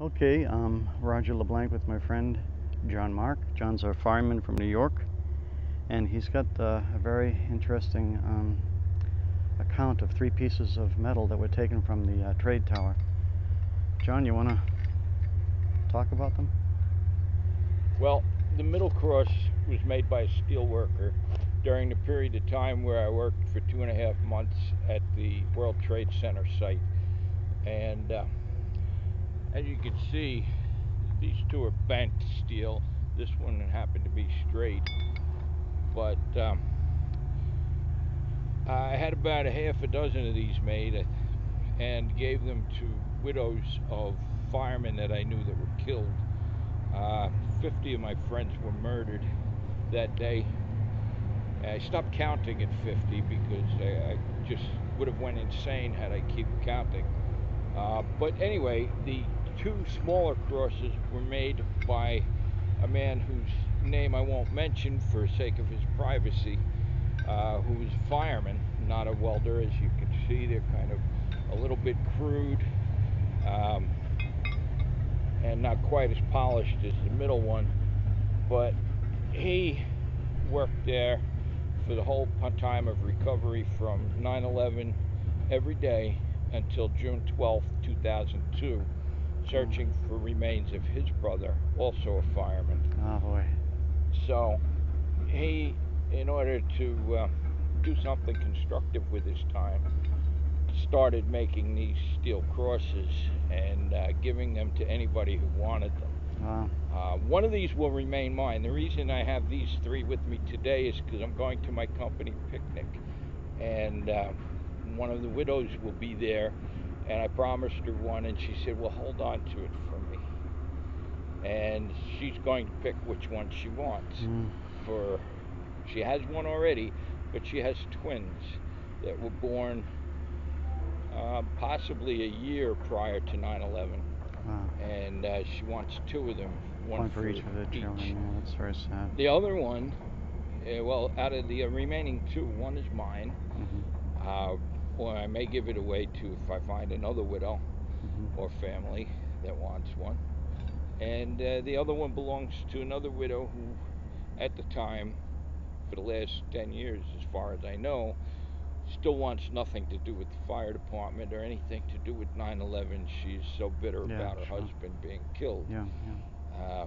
Okay, Roger LeBlanc with my friend John Mark. John's a fireman from New York, and he's got a very interesting account of three pieces of metal that were taken from the trade tower. John, you want to talk about them? Well, the middle cross was made by a steel worker during the period of time where I worked for 2.5 months at the World Trade Center site. And as you can see, these two are bent steel. This one happened to be straight. But I had about a half a dozen of these made and gave them to widows of firemen that I knew that were killed. 50 of my friends were murdered that day. I stopped counting at 50 because I just would have went insane had I keep counting. But anyway, the two smaller crosses were made by a man whose name I won't mention for sake of his privacy, who was a fireman, not a welder. As you can see, they're kind of a little bit crude um, and not quite as polished as the middle one. But he worked there for the whole time of recovery from 9/11 every day until June 12th, 2002, searching for remains of his brother, also a fireman. Oh boy. So he, in order to do something constructive with his time, started making these steel crosses and giving them to anybody who wanted them. Wow. One of these will remain mine. The reason I have these three with me today is because I'm going to my company picnic, and one of the widows will be there, and I promised her one, and she said, well, hold on to it for me. And she's going to pick which one she wants. For she has one already, but she has twins that were born possibly a year prior to 9/11. Wow. And she wants two of them, One for each of the children. Yeah, that's very sad. The other one, well, out of the remaining two, one is mine, or I may give it away to if I find another widow or family that wants one. And the other one belongs to another widow who, at the time, for the last 10 years, as far as I know, still wants nothing to do with the fire department or anything to do with 9/11. She's so bitter about her husband being killed. Yeah, yeah.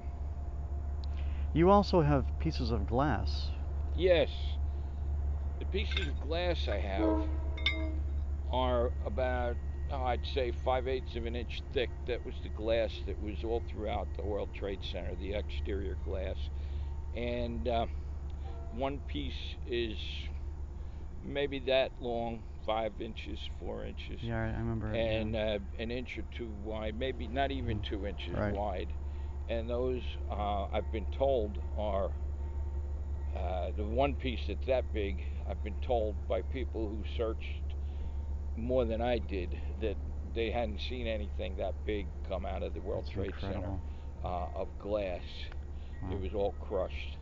You also have pieces of glass. Yes. The pieces of glass I have are about, I'd say, 5/8 of an inch thick. That was the glass that was all throughout the World Trade Center, the exterior glass. And one piece is maybe that long, 5 inches, 4 inches. Yeah, I remember. And an inch or two wide, maybe not even 2 inches wide. And those, I've been told, are the one piece that's that big. I've been told by people who searched more than I did that they hadn't seen anything that big come out of the World Trade Center of glass. Wow. It was all crushed.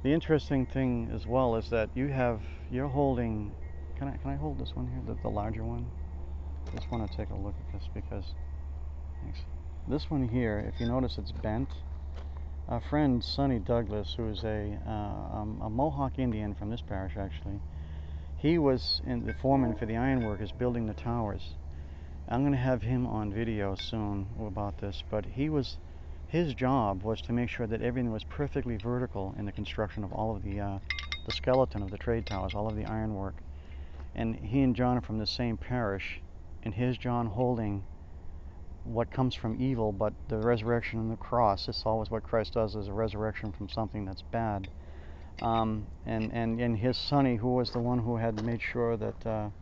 The interesting thing as well is that you're holding. Can I hold this one here, the larger one? I just want to take a look at this because thanks. This one here, if you notice, it's bent. Our friend Sonny Douglas, who is a Mohawk Indian from this parish, actually, he was in the foreman for the ironworkers building the towers. I'm going to have him on video soon about this, but his job was to make sure that everything was perfectly vertical in the construction of all of the skeleton of the trade towers, all of the ironwork. And he and John are from the same parish, and here's John holding what comes from evil, but the resurrection and the cross. It's always what Christ does, is a resurrection from something that's bad. And his Sonny, who was the one who had made sure that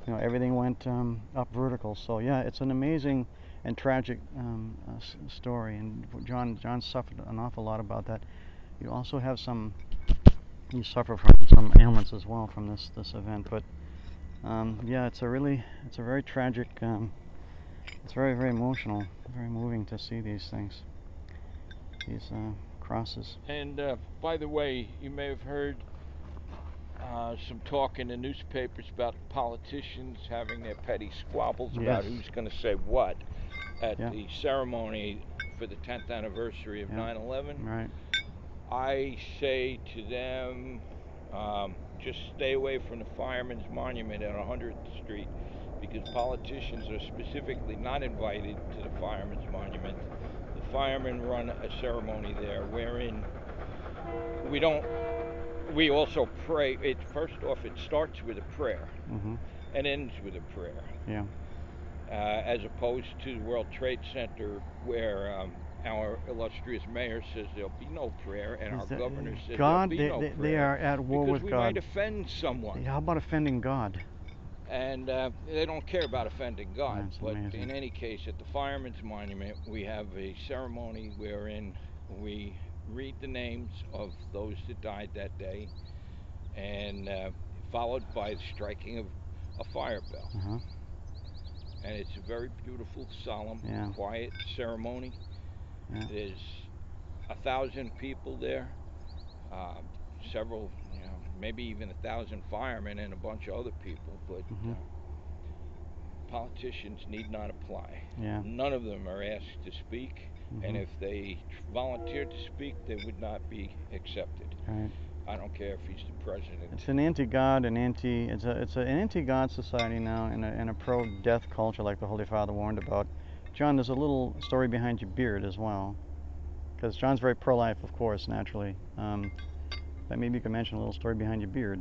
everything went up vertical. So yeah, it's an amazing and tragic story, and John suffered an awful lot about that. You also have you suffer from some ailments as well from this event, but yeah, it's a very tragic. It's very, very emotional, very moving to see these things, these crosses. And by the way, you may have heard some talk in the newspapers about politicians having their petty squabbles about who's going to say what. at Yeah. the ceremony for the 10th anniversary of Yeah. 9/11. Right. I say to them, just stay away from the Fireman's Monument at 100th Street, because politicians are specifically not invited to the Fireman's Monument. The firemen run a ceremony there wherein we also pray. First off, it starts with a prayer Mm-hmm. and ends with a prayer. Yeah. As opposed to the World Trade Center, where our illustrious mayor says there'll be no prayer, and our governor says God, there'll be no prayer. they are at war because with we God. might offend someone. How about offending God? And they don't care about offending God. That's but amazing. in any case, at the Fireman's Monument, we have a ceremony wherein we read the names of those that died that day, and followed by the striking of a fire bell. Uh-huh. And it's a very beautiful, solemn, Yeah. quiet ceremony. Yeah. There's 1,000 people there, several, maybe even 1,000 firemen and a bunch of other people, but Mm-hmm. Politicians need not apply. Yeah. None of them are asked to speak, Mm-hmm. and if they volunteered to speak, they would not be accepted. Right. I don't care if he's the president. It's an anti-God and it's an anti-God society now, and a pro-death culture, like the Holy Father warned about. John, there's a little story behind your beard as well, because John's very pro-life, of course, naturally. But maybe you can mention a little story behind your beard.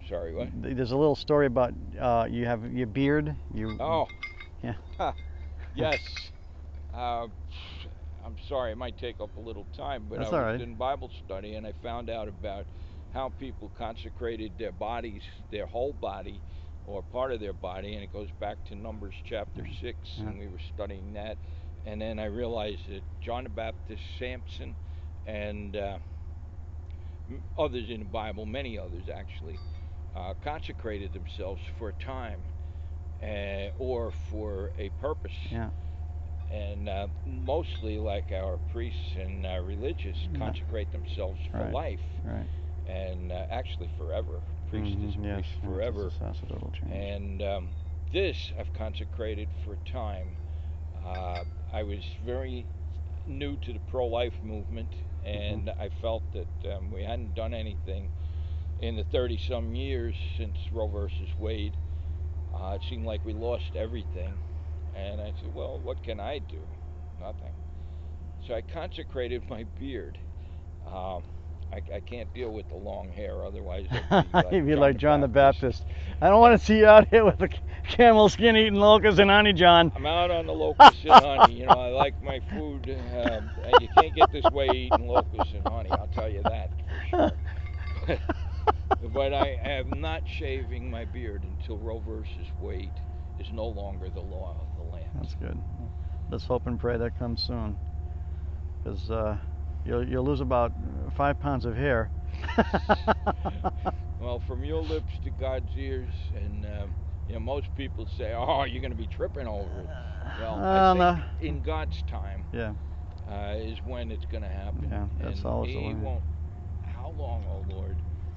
I'm sorry, what? There's a little story about you have your beard. Oh. Yeah. Yes. I'm sorry, it might take up a little time, but That's I all was right. in Bible study and I found out about how people consecrated their bodies, their whole body, or part of their body, and it goes back to Numbers chapter 6, Yeah. and we were studying that. And then I realized that John the Baptist, Samson, and others in the Bible, many others actually, consecrated themselves for a time or for a purpose. Yeah. And mostly, like our priests and religious, Yeah. consecrate themselves for Right. life, Right. and actually forever. Priest is Mm-hmm. Yes. priest Yeah, forever. it's a sacerdotal change. And this I've consecrated for a time. I was very new to the pro-life movement, and I felt that we hadn't done anything in the 30-some years since Roe versus Wade. It seemed like we lost everything. And I said, well, what can I do? Nothing. So I consecrated my beard. I can't deal with the long hair, otherwise I'd be like, You'd be like John the Baptist. I don't want to see you out here with a camel skin eating locusts and honey, John. I'm out on the locusts and honey. I like my food. You can't get this way eating locusts and honey, I'll tell you that for sure. But I am not shaving my beard until Roe versus Wade is no longer the law of the land. That's good. Let's hope and pray that comes soon, because you'll lose about 5 pounds of hair. Well, from your lips to God's ears, and most people say, "Oh, you're going to be tripping over it." Well, I think in God's time, yeah, is when it's going to happen. Yeah, that's always the way. He won't. How long, oh Lord?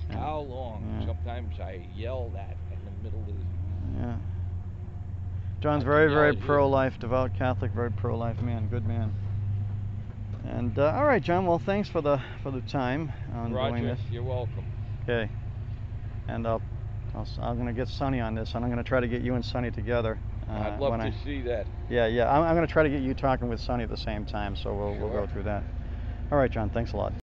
Yeah. How long? Yeah. Sometimes I yell that in the middle of. Yeah. John's very pro-life, devout Catholic, very pro-life man, good man. And all right, John. Well, thanks for the time on doing this. You're welcome. Okay. And I'm going to get Sonny on this, and I'm going to try to get you and Sonny together. I'd love to see that. Yeah. I'm going to try to get you talking with Sonny at the same time, so we'll go through that. All right, John. Thanks a lot.